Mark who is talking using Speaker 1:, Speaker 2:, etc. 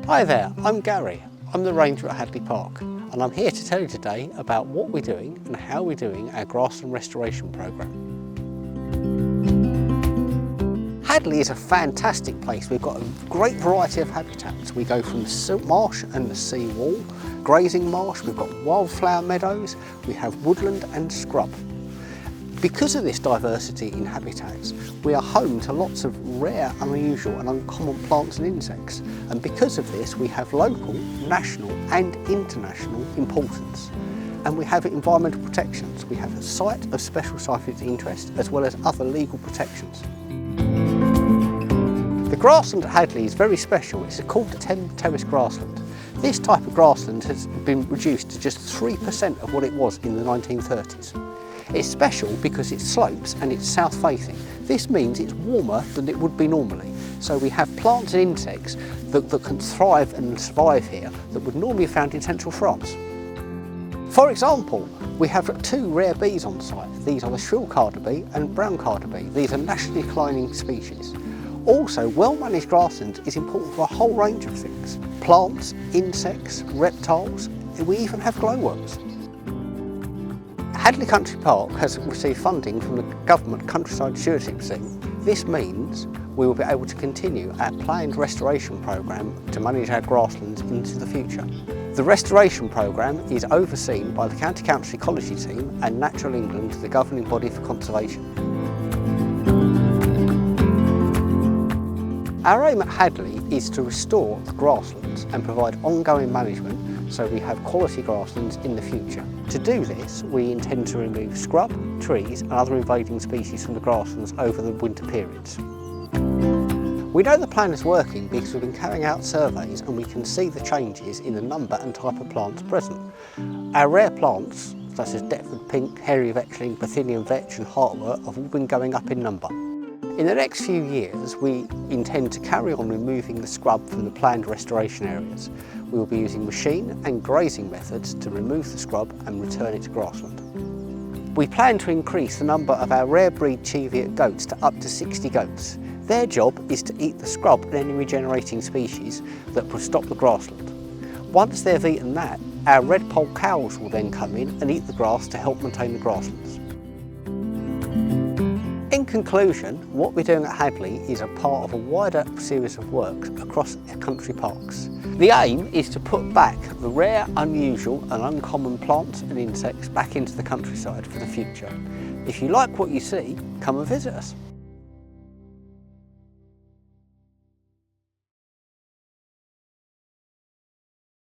Speaker 1: Hi there, I'm Gary. I'm the ranger at Hadley Park, and I'm here to tell you today about what we're doing and how we're doing our grassland restoration programme. Hadley is a fantastic place. We've got a great variety of habitats. We go from the silt marsh and the sea wall, grazing marsh, we've got wildflower meadows, we have woodland and scrub. Because of this diversity in habitats, we are home to lots of rare, unusual and uncommon plants and insects. And because of this, we have local, national and international importance. And we have environmental protections. We have a site of special scientific interest as well as other legal protections. The grassland at Hadley is very special. It's called the terrace grassland. This type of grassland has been reduced to just 3% of what it was in the 1930s. It's special because it slopes and it's south facing. This means it's warmer than it would be normally. So we have plants and insects that can thrive and survive here that would normally be found in central France. For example, we have two rare bees on site. These are the shrill carder bee and brown carder bee. These are nationally declining species. Also, well-managed grassland is important for a whole range of things. Plants, insects, reptiles, and we even have glowworms. Hadley Country Park has received funding from the government countryside stewardship scheme. This means we will be able to continue our planned restoration programme to manage our grasslands into the future. The restoration programme is overseen by the County Council Ecology Team and Natural England, the governing body for conservation. Our aim at Hadley is to restore the grasslands and provide ongoing management so we have quality grasslands in the future. To do this, we intend to remove scrub, trees and other invading species from the grasslands over the winter periods. We know the plan is working because we've been carrying out surveys and we can see the changes in the number and type of plants present. Our rare plants, such as Deptford pink, hairy vetchling, Bithynium vetch and heartwort, have all been going up in number. In the next few years, we intend to carry on removing the scrub from the planned restoration areas. We will be using machine and grazing methods to remove the scrub and return it to grassland. We plan to increase the number of our rare breed Cheviot goats to up to 60 goats. Their job is to eat the scrub and any regenerating species that will stop the grassland. Once they've eaten that, our red poll cows will then come in and eat the grass to help maintain the grasslands. In conclusion, what we're doing at Hadley is a part of a wider series of works across our country parks. The aim is to put back the rare, unusual and uncommon plants and insects back into the countryside for the future. If you like what you see, come and visit us.